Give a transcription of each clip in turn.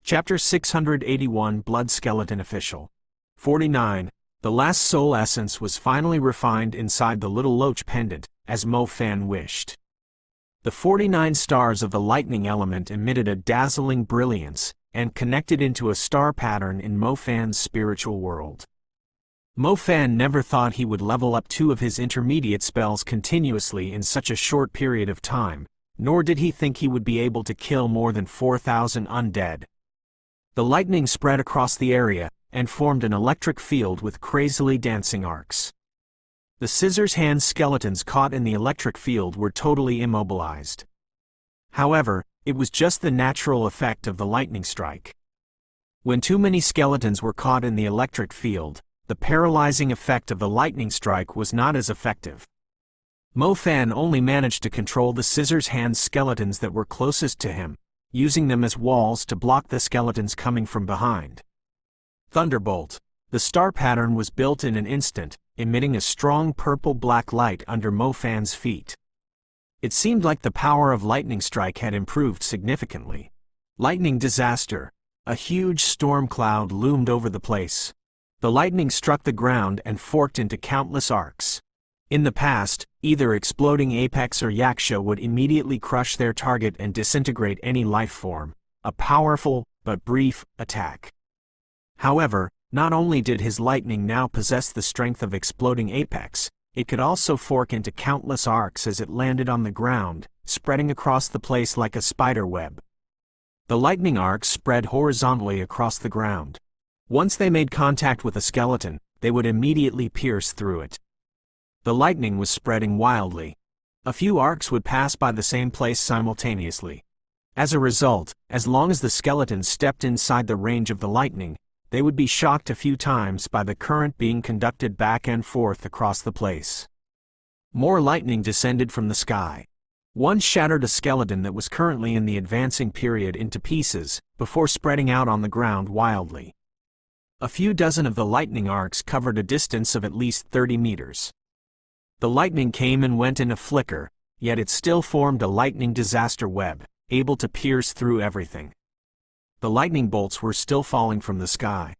Chapter 681 Blood Skeleton Official 49. The last soul essence was finally refined inside the little loach pendant, as Mo Fan wished. The 49 stars of the lightning element emitted a dazzling brilliance, and connected into a star pattern in Mo Fan's spiritual world. Mo Fan never thought he would level up 2 of his intermediate spells continuously in such a short period of time, nor did he think he would be able to kill more than 4,000 undead. The lightning spread across the area, and formed an electric field with crazily dancing arcs. The scissors hand skeletons caught in the electric field were totally immobilized. However, it was just the natural effect of the lightning strike. When too many skeletons were caught in the electric field, the paralyzing effect of the lightning strike was not as effective. Mo Fan only managed to control the scissors hand skeletons that were closest to him, using them as walls to block the skeletons coming from behind. Thunderbolt. The star pattern was built in an instant, emitting a strong purple-black light under Mo Fan's feet. It seemed like the power of lightning strike had improved significantly. Lightning disaster. A huge storm cloud loomed over the place. The lightning struck the ground and forked into countless arcs. In the past, either exploding apex or yaksha would immediately crush their target and disintegrate any life form, a powerful, but brief, attack. However, not only did his lightning now possess the strength of exploding apex, it could also fork into countless arcs as it landed on the ground, spreading across the place like a spider web. The lightning arcs spread horizontally across the ground. Once they made contact with a skeleton, they would immediately pierce through it. The lightning was spreading wildly. A few arcs would pass by the same place simultaneously. As a result, as long as the skeletons stepped inside the range of the lightning, they would be shocked a few times by the current being conducted back and forth across the place. More lightning descended from the sky. One shattered a skeleton that was currently in the advancing period into pieces, before spreading out on the ground wildly. A few dozen of the lightning arcs covered a distance of at least 30 meters. The lightning came and went in a flicker, yet it still formed a lightning disaster web, able to pierce through everything. The lightning bolts were still falling from the sky.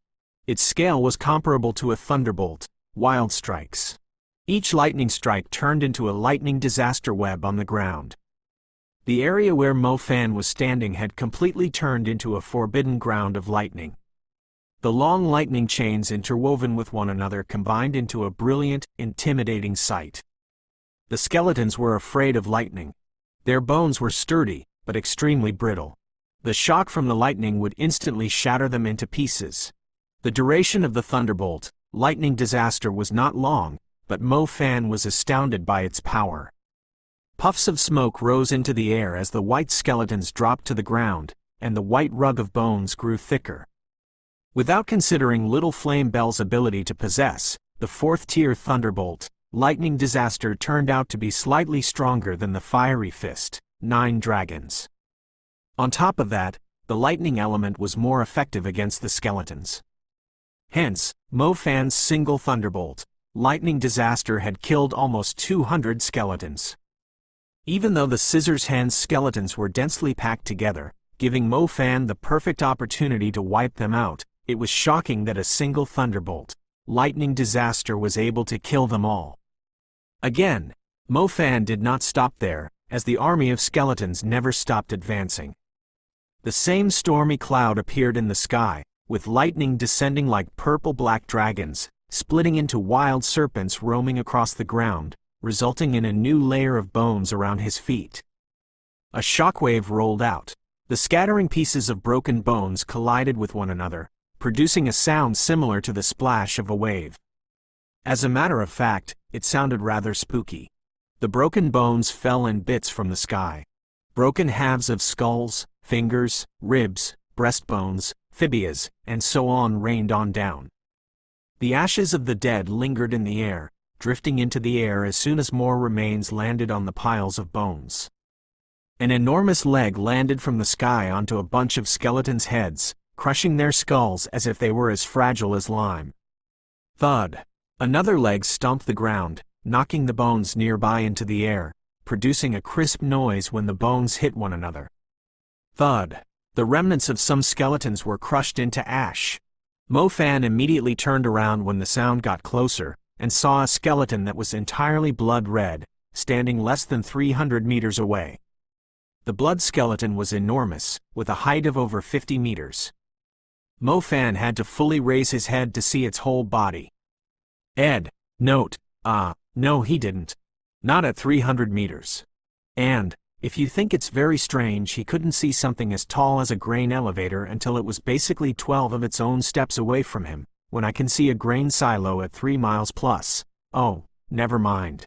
Its scale was comparable to a thunderbolt, wild strikes. Each lightning strike turned into a lightning disaster web on the ground. The area where Mo Fan was standing had completely turned into a forbidden ground of lightning. The long lightning chains interwoven with one another combined into a brilliant, intimidating sight. The skeletons were afraid of lightning. Their bones were sturdy, but extremely brittle. The shock from the lightning would instantly shatter them into pieces. The duration of the thunderbolt, lightning disaster was not long, but Mo Fan was astounded by its power. Puffs of smoke rose into the air as the white skeletons dropped to the ground, and the white rug of bones grew thicker. Without considering Little Flame Bell's ability to possess the 4th-tier Thunderbolt, Lightning Disaster turned out to be slightly stronger than the Fiery Fist, 9 Dragons. On top of that, the lightning element was more effective against the skeletons. Hence, Mo Fan's single Thunderbolt, Lightning Disaster had killed almost 200 skeletons. Even though the scissors hand skeletons were densely packed together, giving Mo Fan the perfect opportunity to wipe them out, it was shocking that a single Thunderbolt, Lightning Disaster was able to kill them all. Again, Mo Fan did not stop there, as the army of skeletons never stopped advancing. The same stormy cloud appeared in the sky, with lightning descending like purple-black dragons, splitting into wild serpents roaming across the ground, resulting in a new layer of bones around his feet. A shockwave rolled out. The scattering pieces of broken bones collided with one another, producing a sound similar to the splash of a wave. As a matter of fact, it sounded rather spooky. The broken bones fell in bits from the sky. Broken halves of skulls, fingers, ribs, breastbones, fibulas, and so on rained on down. The ashes of the dead lingered in the air, drifting into the air as soon as more remains landed on the piles of bones. An enormous leg landed from the sky onto a bunch of skeletons' heads, crushing their skulls as if they were as fragile as lime. Thud! Another leg stomped the ground, knocking the bones nearby into the air, producing a crisp noise when the bones hit one another. Thud! The remnants of some skeletons were crushed into ash. Mo Fan immediately turned around when the sound got closer, and saw a skeleton that was entirely blood red, standing less than 300 meters away. The blood skeleton was enormous, with a height of over 50 meters. Mo Fan had to fully raise his head to see its whole body. Note, no he didn't. Not at 300 meters. And, if you think it's very strange he couldn't see something as tall as a grain elevator until it was basically 12 of its own steps away from him, when I can see a grain silo at 3 miles plus, oh, never mind.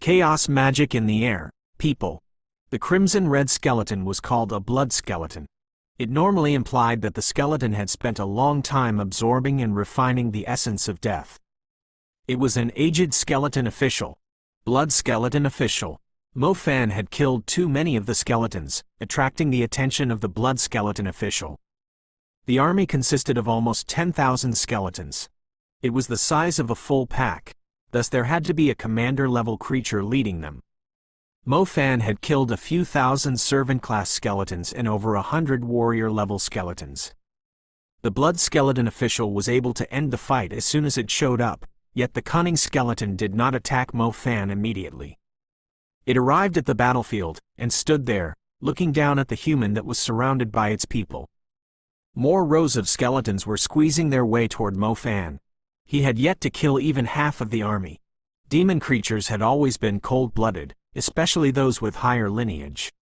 Chaos magic in the air, people. The crimson-red skeleton was called a blood skeleton. It normally implied that the skeleton had spent a long time absorbing and refining the essence of death. It was an aged skeleton official. Blood skeleton official. Mo Fan had killed too many of the skeletons, attracting the attention of the blood skeleton official. The army consisted of almost 10,000 skeletons. It was the size of a full pack, thus there had to be a commander-level creature leading them. Mo Fan had killed a few thousand servant-class skeletons and over 100 warrior-level skeletons. The blood skeleton official was able to end the fight as soon as it showed up, yet the cunning skeleton did not attack Mo Fan immediately. It arrived at the battlefield, and stood there, looking down at the human that was surrounded by its people. More rows of skeletons were squeezing their way toward Mo Fan. He had yet to kill even half of the army. Demon creatures had always been cold-blooded, especially those with higher lineage.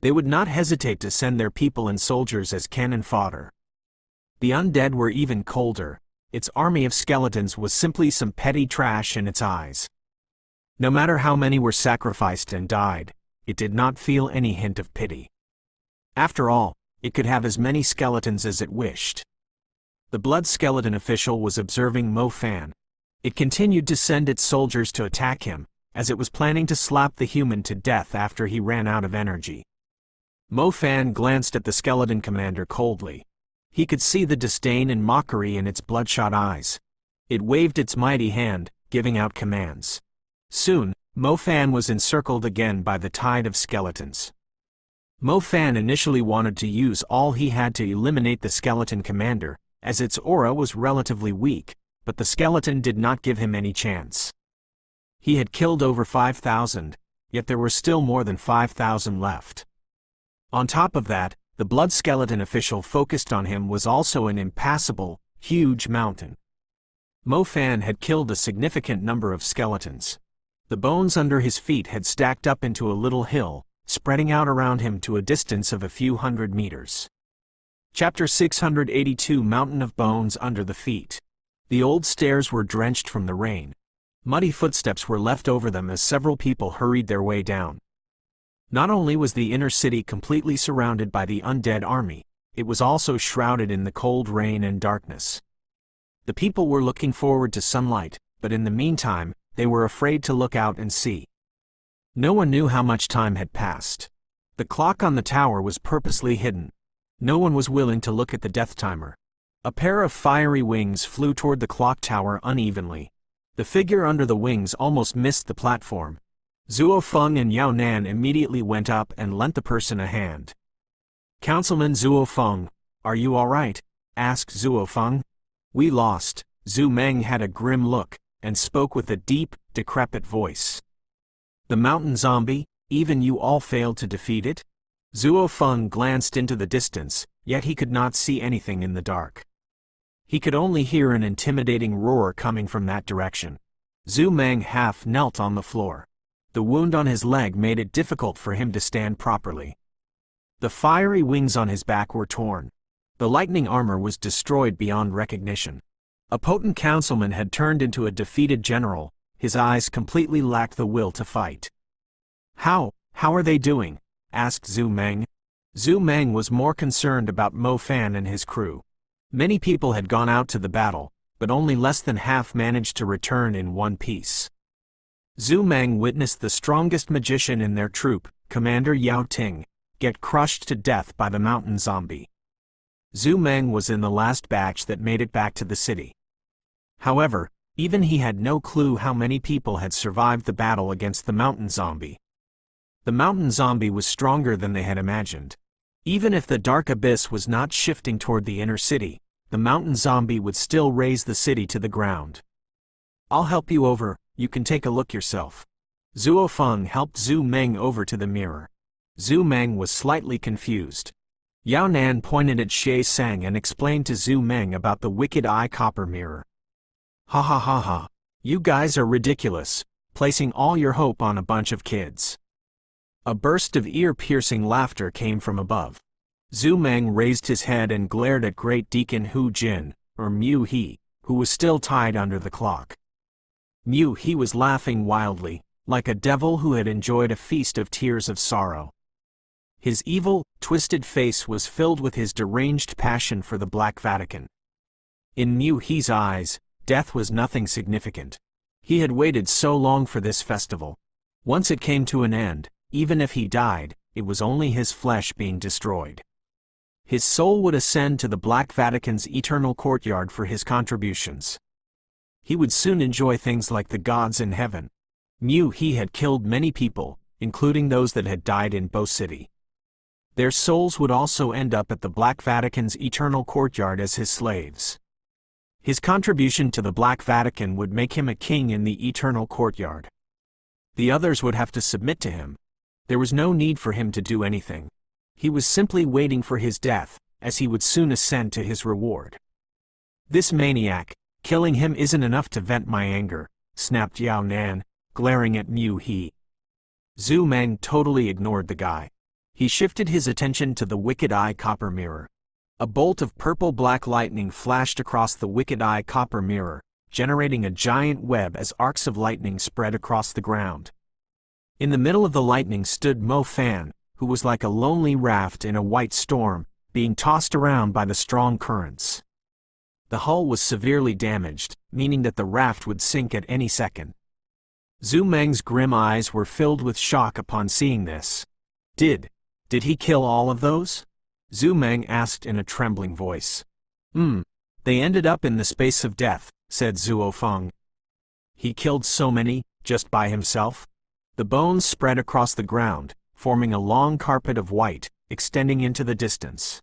They would not hesitate to send their people and soldiers as cannon fodder. The undead were even colder. Its army of skeletons was simply some petty trash in its eyes. No matter how many were sacrificed and died, it did not feel any hint of pity. After all, it could have as many skeletons as it wished. The blood skeleton official was observing Mo Fan. It continued to send its soldiers to attack him, as it was planning to slap the human to death after he ran out of energy. Mo Fan glanced at the skeleton commander coldly. He could see the disdain and mockery in its bloodshot eyes. It waved its mighty hand, giving out commands. Soon, Mo Fan was encircled again by the tide of skeletons. Mo Fan initially wanted to use all he had to eliminate the skeleton commander, as its aura was relatively weak, but the skeleton did not give him any chance. He had killed over 5,000, yet there were still more than 5,000 left. On top of that, the blood skeleton official focused on him was also an impassable, huge mountain. Mo Fan had killed a significant number of skeletons. The bones under his feet had stacked up into a little hill, spreading out around him to a distance of a few hundred meters. Chapter 682 Mountain of Bones Under the Feet. The old stairs were drenched from the rain. Muddy footsteps were left over them as several people hurried their way down. Not only was the inner city completely surrounded by the undead army, it was also shrouded in the cold rain and darkness. The people were looking forward to sunlight, but in the meantime, they were afraid to look out and see. No one knew how much time had passed. The clock on the tower was purposely hidden. No one was willing to look at the death timer. A pair of fiery wings flew toward the clock tower unevenly. The figure under the wings almost missed the platform. Zuo Feng and Yao Nan immediately went up and lent the person a hand. "Councilman Zuo Feng, are you all right?" asked Zuo Feng. "We lost." Zhu Meng had a grim look, and spoke with a deep, decrepit voice. "The mountain zombie, even you all failed to defeat it?" Zuo Feng glanced into the distance, yet he could not see anything in the dark. He could only hear an intimidating roar coming from that direction. Zhu Meng half knelt on the floor. The wound on his leg made it difficult for him to stand properly. The fiery wings on his back were torn. The lightning armor was destroyed beyond recognition. A potent councilman had turned into a defeated general. His eyes completely lacked the will to fight. How are they doing?" asked Zhu Meng. Zhu Meng was more concerned about Mo Fan and his crew. Many people had gone out to the battle, but only less than half managed to return in one piece. Zhu Meng witnessed the strongest magician in their troop, Commander Yao Ting, get crushed to death by the mountain zombie. Zhu Meng was in the last batch that made it back to the city. However, even he had no clue how many people had survived the battle against the mountain zombie. The mountain zombie was stronger than they had imagined. Even if the dark abyss was not shifting toward the inner city, the mountain zombie would still raze the city to the ground. I'll help you over, you can take a look yourself. Zhuo Feng helped Zhu Meng over to the mirror. Zhu Meng was slightly confused. Yao Nan pointed at Xie Sang and explained to Zhu Meng about the wicked eye copper mirror. Ha ha ha ha. You guys are ridiculous, placing all your hope on a bunch of kids. A burst of ear-piercing laughter came from above. Zhu Meng raised his head and glared at Great Deacon Hu Jin, or Mu He, who was still tied under the clock. Mu He was laughing wildly, like a devil who had enjoyed a feast of tears of sorrow. His evil, twisted face was filled with his deranged passion for the Black Vatican. In Mu He's eyes, death was nothing significant. He had waited so long for this festival. Once it came to an end, even if he died, it was only his flesh being destroyed. His soul would ascend to the Black Vatican's eternal courtyard for his contributions. He would soon enjoy things like the gods in heaven. Mu He had killed many people, including those that had died in Bo City. Their souls would also end up at the Black Vatican's eternal courtyard as his slaves. His contribution to the Black Vatican would make him a king in the eternal courtyard. The others would have to submit to him. There was no need for him to do anything. He was simply waiting for his death, as he would soon ascend to his reward. This maniac, killing him isn't enough to vent my anger, snapped Yao Nan, glaring at Mu He. Zhu Meng totally ignored the guy. He shifted his attention to the wicked eye copper mirror. A bolt of purple-black lightning flashed across the wicked eye copper mirror, generating a giant web as arcs of lightning spread across the ground. In the middle of the lightning stood Mo Fan, who was like a lonely raft in a white storm, being tossed around by the strong currents. The hull was severely damaged, meaning that the raft would sink at any second. Zhu Meng's grim eyes were filled with shock upon seeing this. Did he kill all of those? Zhu Meng asked in a trembling voice. They ended up in the space of death, said Zhuo Feng. He killed so many, just by himself? The bones spread across the ground, forming a long carpet of white, extending into the distance.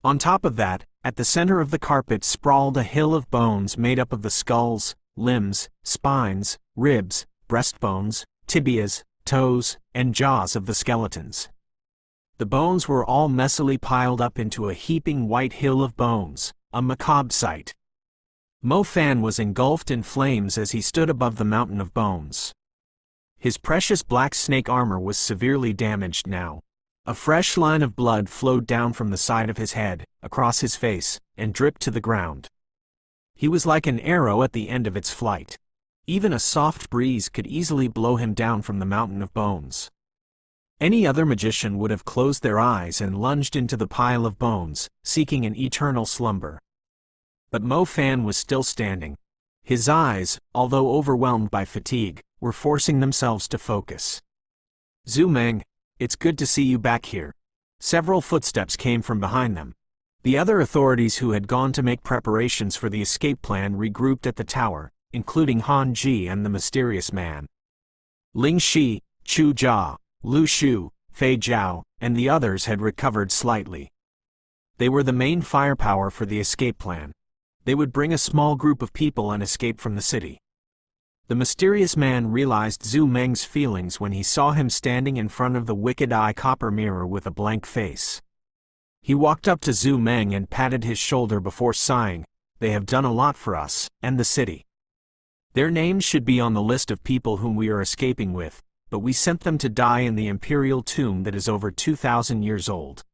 On top of that, at the center of the carpet sprawled a hill of bones made up of the skulls, limbs, spines, ribs, breastbones, tibias, toes, and jaws of the skeletons. The bones were all messily piled up into a heaping white hill of bones, a macabre sight. Mo Fan was engulfed in flames as he stood above the mountain of bones. His precious black snake armor was severely damaged now. A fresh line of blood flowed down from the side of his head, across his face, and dripped to the ground. He was like an arrow at the end of its flight. Even a soft breeze could easily blow him down from the mountain of bones. Any other magician would have closed their eyes and lunged into the pile of bones, seeking an eternal slumber. But Mo Fan was still standing. His eyes, although overwhelmed by fatigue, were forcing themselves to focus. Zhu Meng, it's good to see you back here. Several footsteps came from behind them. The other authorities who had gone to make preparations for the escape plan regrouped at the tower, including Han Ji and the mysterious man. Ling Shi, Chu Jia, Lu Shu, Fei Zhao, and the others had recovered slightly. They were the main firepower for the escape plan. They would bring a small group of people and escape from the city. The mysterious man realized Zhu Meng's feelings when he saw him standing in front of the wicked eye copper mirror with a blank face. He walked up to Zhu Meng and patted his shoulder before sighing, "They have done a lot for us, and the city. Their names should be on the list of people whom we are escaping with, but we sent them to die in the imperial tomb that is over 2,000 years old."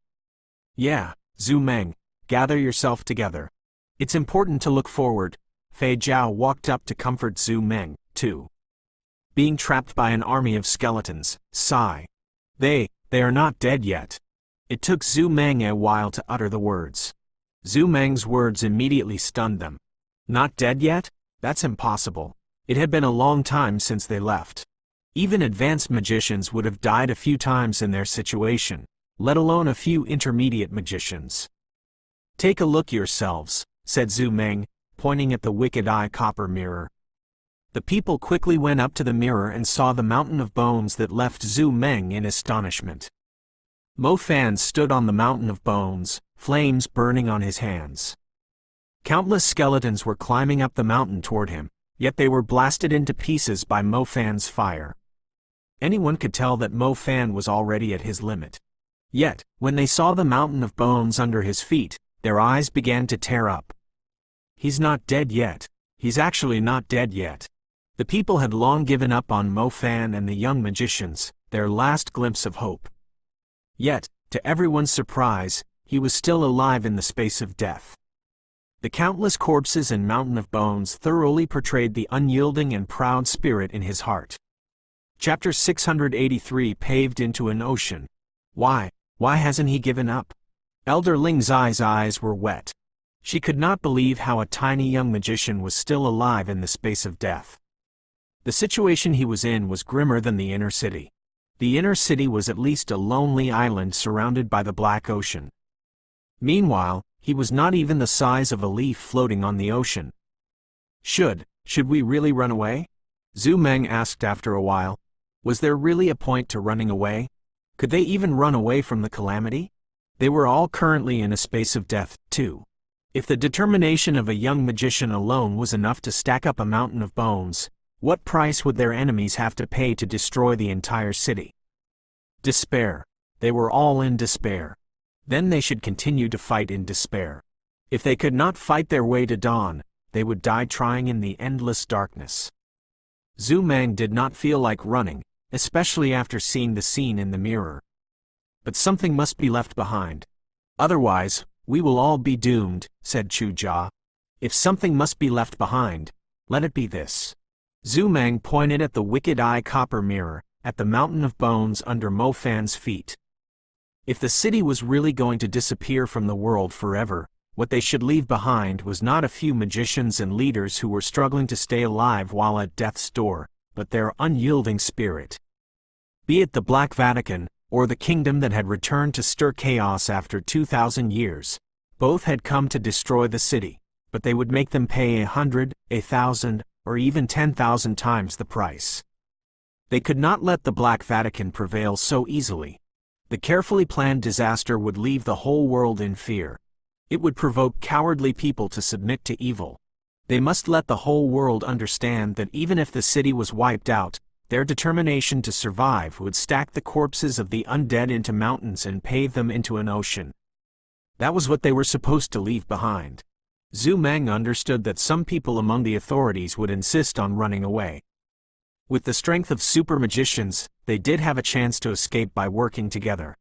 Yeah, Zhu Meng, gather yourself together. It's important to look forward. Fei Zhao walked up to comfort Zhu Meng, too. Being trapped by an army of skeletons, sigh. They are not dead yet. It took Zhu Meng a while to utter the words. Zhu Meng's words immediately stunned them. Not dead yet? That's impossible. It had been a long time since they left. Even advanced magicians would have died a few times in their situation, let alone a few intermediate magicians. Take a look yourselves, said Zhu Meng, pointing at the wicked eye copper mirror. The people quickly went up to the mirror and saw the mountain of bones that left Zhu Meng in astonishment. Mo Fan stood on the mountain of bones, flames burning on his hands. Countless skeletons were climbing up the mountain toward him, yet they were blasted into pieces by Mo Fan's fire. Anyone could tell that Mo Fan was already at his limit. Yet, when they saw the mountain of bones under his feet, their eyes began to tear up. He's not dead yet. He's actually not dead yet. The people had long given up on Mo Fan and the young magicians, their last glimpse of hope. Yet, to everyone's surprise, he was still alive in the space of death. The countless corpses and mountain of bones thoroughly portrayed the unyielding and proud spirit in his heart. Chapter 683 Paved into an Ocean. Why hasn't he given up? Elder Ling Zai's eyes were wet. She could not believe how a tiny young magician was still alive in the space of death. The situation he was in was grimmer than the inner city. The inner city was at least a lonely island surrounded by the Black Ocean. Meanwhile, he was not even the size of a leaf floating on the ocean. Should we really run away? Zhu Meng asked after a while. Was there really a point to running away? Could they even run away from the calamity? They were all currently in a space of death, too. If the determination of a young magician alone was enough to stack up a mountain of bones, what price would their enemies have to pay to destroy the entire city? Despair. They were all in despair. Then they should continue to fight in despair. If they could not fight their way to dawn, they would die trying in the endless darkness. Zhu Meng did not feel like running, especially after seeing the scene in the mirror. But something must be left behind. Otherwise, we will all be doomed, said Chu Jia. If something must be left behind, let it be this. Zhu Meng pointed at the wicked eye copper mirror, at the mountain of bones under Mo Fan's feet. If the city was really going to disappear from the world forever, what they should leave behind was not a few magicians and leaders who were struggling to stay alive while at death's door, but their unyielding spirit. Be it the Black Vatican, or the kingdom that had returned to stir chaos after 2,000 years, both had come to destroy the city, but they would make them pay 100, 1,000, or even 10,000 times the price. They could not let the Black Vatican prevail so easily. The carefully planned disaster would leave the whole world in fear. It would provoke cowardly people to submit to evil. They must let the whole world understand that even if the city was wiped out, their determination to survive would stack the corpses of the undead into mountains and pave them into an ocean. That was what they were supposed to leave behind. Zhu Meng understood that some people among the authorities would insist on running away. With the strength of super magicians, they did have a chance to escape by working together.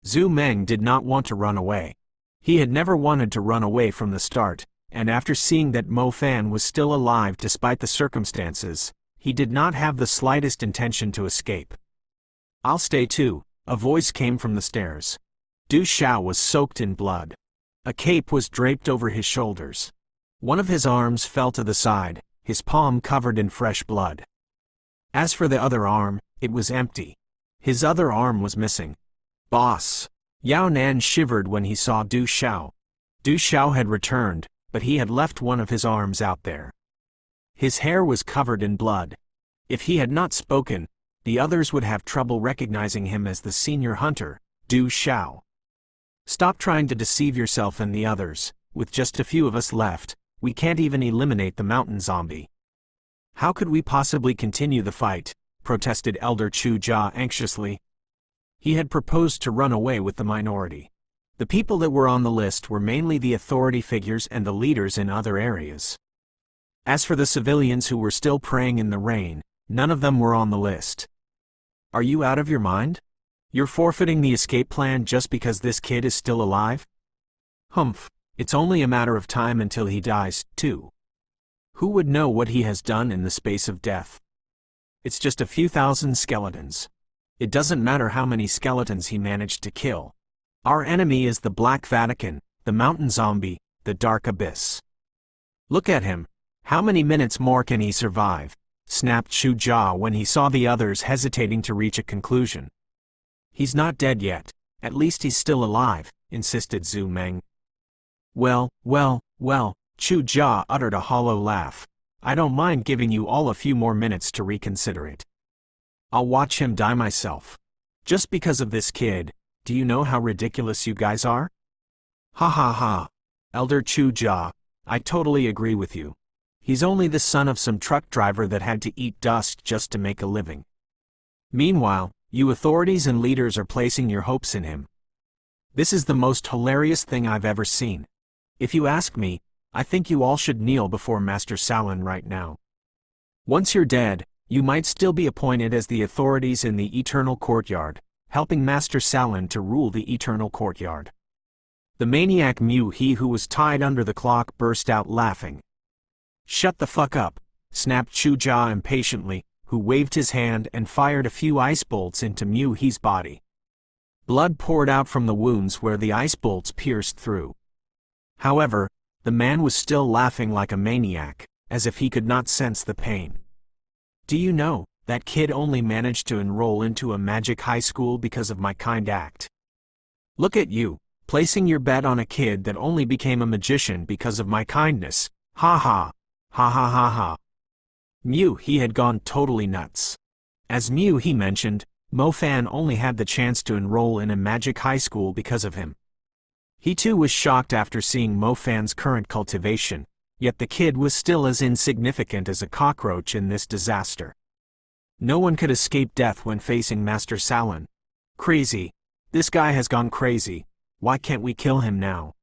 Zhu Meng did not want to run away. He had never wanted to run away from the start, and after seeing that Mo Fan was still alive despite the circumstances, he did not have the slightest intention to escape. I'll stay too, a voice came from the stairs. Du Xiao was soaked in blood. A cape was draped over his shoulders. One of his arms fell to the side, his palm covered in fresh blood. As for the other arm, it was empty. His other arm was missing. Boss! Yao Nan shivered when he saw Du Xiao. Du Xiao had returned, but he had left one of his arms out there. His hair was covered in blood. If he had not spoken, the others would have trouble recognizing him as the senior hunter, Du Xiao. Stop trying to deceive yourself and the others. With just a few of us left, we can't even eliminate the mountain zombie. How could we possibly continue the fight? Protested Elder Chu Jia anxiously. He had proposed to run away with the minority. The people that were on the list were mainly the authority figures and the leaders in other areas. As for the civilians who were still praying in the rain, none of them were on the list. Are you out of your mind? You're forfeiting the escape plan just because this kid is still alive? Humph, it's only a matter of time until he dies, too. Who would know what he has done in the space of death? It's just a few thousand skeletons. It doesn't matter how many skeletons he managed to kill. Our enemy is the Black Vatican, the mountain zombie, the dark abyss. Look at him. How many minutes more can he survive? Snapped Chu Jia when he saw the others hesitating to reach a conclusion. He's not dead yet. At least he's still alive, insisted Zhu Meng. Well, Chu Jia uttered a hollow laugh. I don't mind giving you all a few more minutes to reconsider it. I'll watch him die myself. Just because of this kid, Do you know how ridiculous you guys are? Ha ha ha. Elder Chu-ja, I totally agree with you. He's only the son of some truck driver that had to eat dust just to make a living. Meanwhile, you authorities and leaders are placing your hopes in him. This is the most hilarious thing I've ever seen. If you ask me, I think you all should kneel before Master Salin right now. Once you're dead, you might still be appointed as the authorities in the Eternal Courtyard, helping Master Salin to rule the Eternal Courtyard. The maniac Mew, he who was tied under the clock, burst out laughing. Shut the fuck up, snapped Chu-ja impatiently, who waved his hand and fired a few ice bolts into Mew He's body. Blood poured out from the wounds where the ice bolts pierced through. However, the man was still laughing like a maniac, as if he could not sense the pain. Do you know, that kid only managed to enroll into a magic high school because of my kind act. Look at you, placing your bet on a kid that only became a magician because of my kindness. Ha ha. Ha ha ha ha. Mew he had gone totally nuts. As Mew he mentioned, Mo Fan only had the chance to enroll in a magic high school because of him. He too was shocked after seeing Mo Fan's current cultivation, yet the kid was still as insignificant as a cockroach in this disaster. No one could escape death when facing Master Salin. Crazy. This guy has gone crazy. Why can't we kill him now?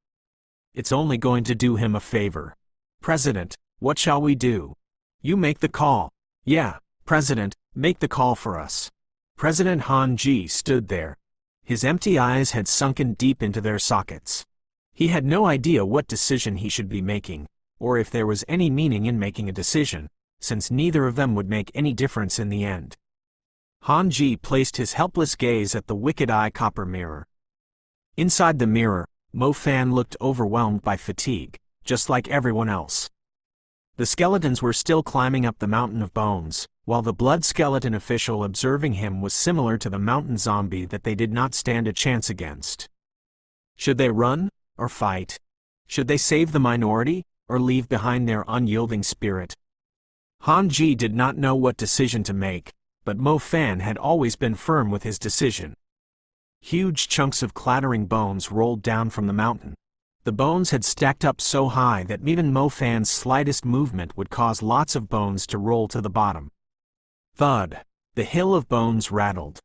It's only going to do him a favor. President, what shall we do? You make the call. Yeah, President, make the call for us. President Han Ji stood there. His empty eyes had sunken deep into their sockets. He had no idea what decision he should be making, or if there was any meaning in making a decision, since neither of them would make any difference in the end. Han Ji placed his helpless gaze at the wicked eye copper mirror. Inside the mirror, Mo Fan looked overwhelmed by fatigue, just like everyone else. The skeletons were still climbing up the mountain of bones, while the blood skeleton official observing him was similar to the mountain zombie that they did not stand a chance against. Should they run, or fight? Should they save the minority, or leave behind their unyielding spirit? Han Ji did not know what decision to make, but Mo Fan had always been firm with his decision. Huge chunks of clattering bones rolled down from the mountain. The bones had stacked up so high that even Mo Fan's slightest movement would cause lots of bones to roll to the bottom. Thud. The hill of bones rattled.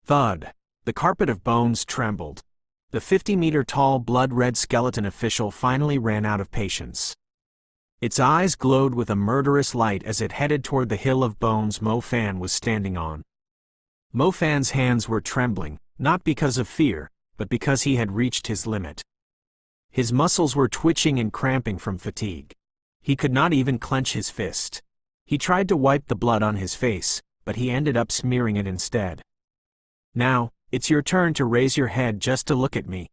Thud. The carpet of bones trembled. The 50-meter-tall blood-red skeleton official finally ran out of patience. Its eyes glowed with a murderous light as it headed toward the hill of bones Mo Fan was standing on. Mo Fan's hands were trembling, not because of fear, but because he had reached his limit. His muscles were twitching and cramping from fatigue. He could not even clench his fist. He tried to wipe the blood on his face, but he ended up smearing it instead. Now, it's your turn to raise your head just to look at me.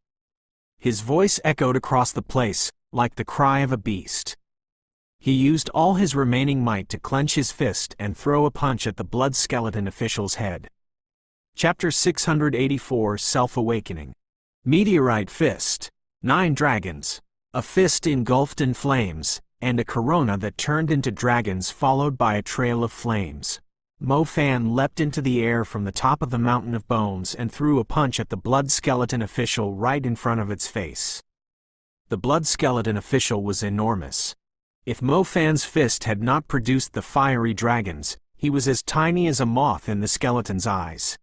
His voice echoed across the place, like the cry of a beast. He used all his remaining might to clench his fist and throw a punch at the blood skeleton official's head. Chapter 684 Self-Awakening. Meteorite Fist. 9 dragons. A fist engulfed in flames, and a corona that turned into dragons followed by a trail of flames. Mo Fan leapt into the air from the top of the mountain of bones and threw a punch at the blood skeleton official right in front of its face. The blood skeleton official was enormous. If Mo Fan's fist had not produced the fiery dragons, he was as tiny as a moth in the skeleton's eyes.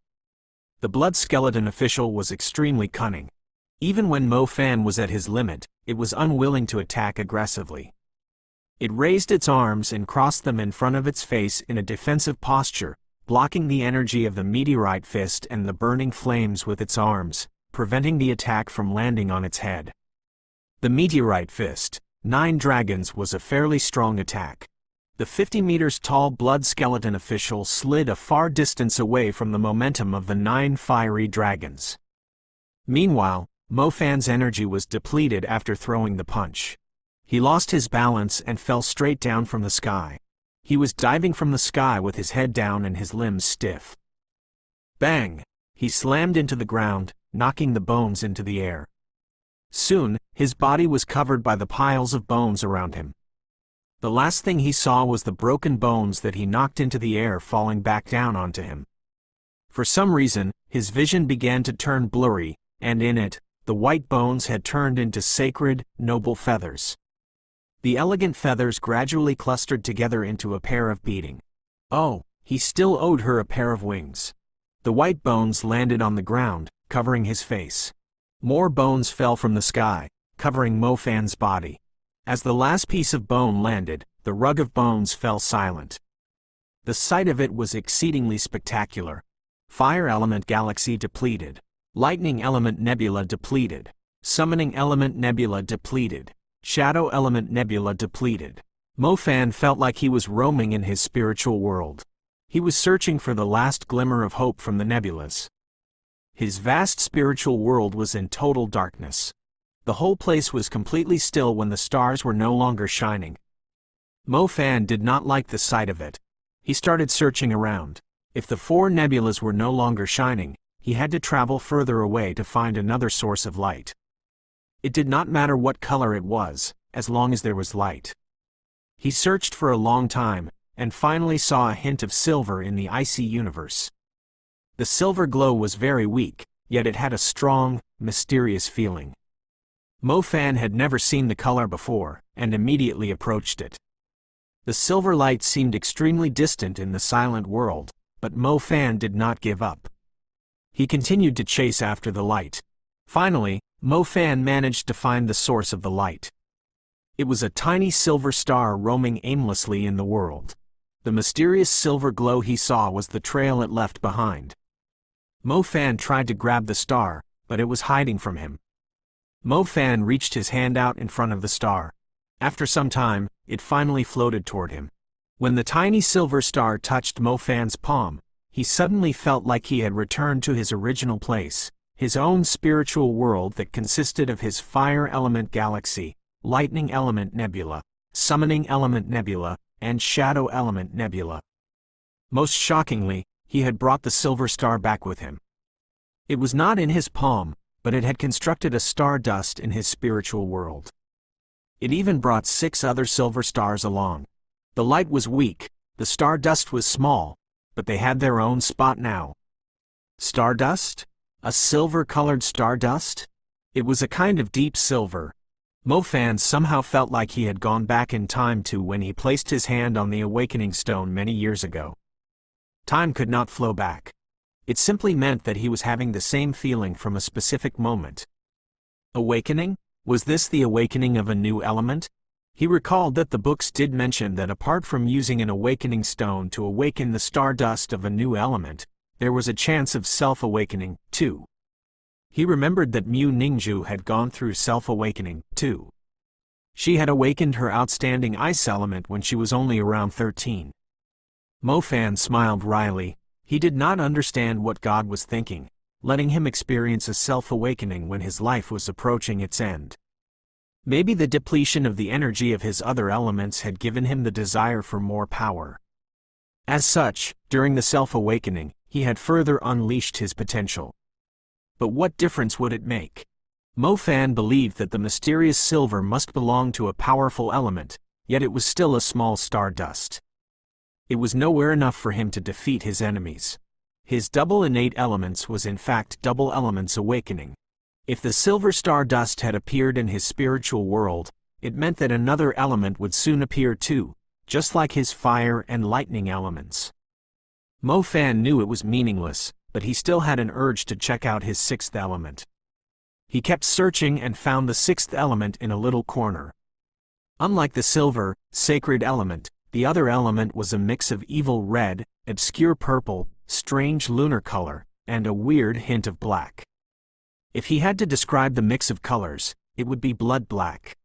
The blood skeleton official was extremely cunning. Even when Mo Fan was at his limit, it was unwilling to attack aggressively. It raised its arms and crossed them in front of its face in a defensive posture, blocking the energy of the meteorite fist and the burning flames with its arms, preventing the attack from landing on its head. The meteorite fist, 9 dragons, was a fairly strong attack. The 50 meters tall blood skeleton official slid a far distance away from the momentum of the 9 fiery dragons. Meanwhile, Mo Fan's energy was depleted after throwing the punch. He lost his balance and fell straight down from the sky. He was diving from the sky with his head down and his limbs stiff. Bang! He slammed into the ground, knocking the bones into the air. Soon, his body was covered by the piles of bones around him. The last thing he saw was the broken bones that he knocked into the air falling back down onto him. For some reason, his vision began to turn blurry, and in it, the white bones had turned into sacred, noble feathers. The elegant feathers gradually clustered together into a pair of beating. Oh, he still owed her a pair of wings. The white bones landed on the ground, covering his face. More bones fell from the sky, covering Mo Fan's body. As the last piece of bone landed, the rug of bones fell silent. The sight of it was exceedingly spectacular. Fire element galaxy depleted. Lightning element nebula depleted. Summoning element nebula depleted. Shadow element nebula depleted. Mo Fan felt like he was roaming in his spiritual world. He was searching for the last glimmer of hope from the nebulas. His vast spiritual world was in total darkness. The whole place was completely still when the stars were no longer shining. Mo Fan did not like the sight of it. He started searching around. If the 4 nebulas were no longer shining, he had to travel further away to find another source of light. It did not matter what color it was, as long as there was light. He searched for a long time, and finally saw a hint of silver in the icy universe. The silver glow was very weak, yet it had a strong, mysterious feeling. Mo Fan had never seen the color before, and immediately approached it. The silver light seemed extremely distant in the silent world, but Mo Fan did not give up. He continued to chase after the light. Finally, Mo Fan managed to find the source of the light. It was a tiny silver star roaming aimlessly in the world. The mysterious silver glow he saw was the trail it left behind. Mo Fan tried to grab the star, but it was hiding from him. Mo Fan reached his hand out in front of the star. After some time, it finally floated toward him. When the tiny silver star touched Mo Fan's palm, he suddenly felt like he had returned to his original place, his own spiritual world that consisted of his fire element galaxy, lightning element nebula, summoning element nebula, and shadow element nebula. Most shockingly, he had brought the silver star back with him. It was not in his palm, but it had constructed a star dust in his spiritual world. It even brought 6 other silver stars along. The light was weak, the star dust was small, but they had their own spot now. Stardust? A silver-colored stardust? It was a kind of deep silver. Mo Fan somehow felt like he had gone back in time to when he placed his hand on the awakening stone many years ago. Time could not flow back. It simply meant that he was having the same feeling from a specific moment. Awakening? Was this the awakening of a new element? He recalled that the books did mention that apart from using an awakening stone to awaken the stardust of a new element, there was a chance of self-awakening, too. He remembered that Mu Ningju had gone through self-awakening, too. She had awakened her outstanding ice element when she was only around 13. Mo Fan smiled wryly. He did not understand what God was thinking, letting him experience a self-awakening when his life was approaching its end. Maybe the depletion of the energy of his other elements had given him the desire for more power. As such, during the self-awakening, he had further unleashed his potential. But what difference would it make? Mo Fan believed that the mysterious silver must belong to a powerful element, yet it was still a small star dust. It was nowhere enough for him to defeat his enemies. His double innate elements was in fact double elements awakening. If the silver star dust had appeared in his spiritual world, it meant that another element would soon appear too, just like his fire and lightning elements. Mo Fan knew it was meaningless, but he still had an urge to check out his 6th element. He kept searching and found the 6th element in a little corner. Unlike the silver, sacred element, the other element was a mix of evil red, obscure purple, strange lunar color, and a weird hint of black. If he had to describe the mix of colors, it would be blood black.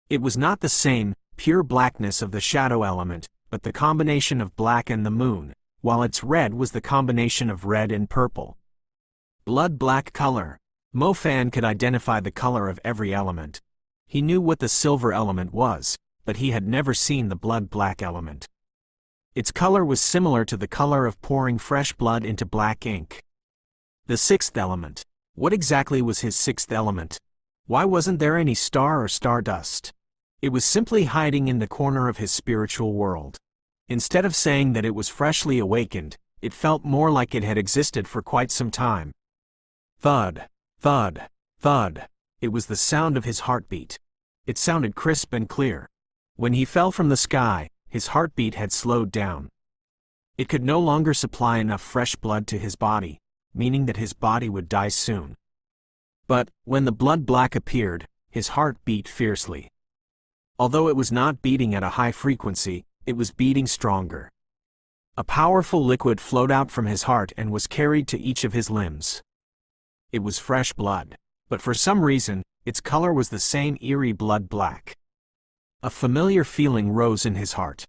It was not the same, pure blackness of the shadow element, but the combination of black and the moon, while its red was the combination of red and purple. Blood black color. Mo Fan could identify the color of every element. He knew what the silver element was, but he had never seen the blood black element. Its color was similar to the color of pouring fresh blood into black ink. The 6th element. What exactly was his 6th element? Why wasn't there any star or stardust? It was simply hiding in the corner of his spiritual world. Instead of saying that it was freshly awakened, it felt more like it had existed for quite some time. Thud. Thud, thud. It was the sound of his heartbeat. It sounded crisp and clear. When he fell from the sky, his heartbeat had slowed down. It could no longer supply enough fresh blood to his body, meaning that his body would die soon. But, when the blood black appeared, his heart beat fiercely. Although it was not beating at a high frequency, it was beating stronger. A powerful liquid flowed out from his heart and was carried to each of his limbs. It was fresh blood, but for some reason, its color was the same eerie blood black. A familiar feeling rose in his heart.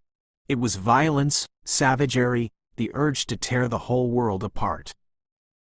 It was violence, savagery, the urge to tear the whole world apart.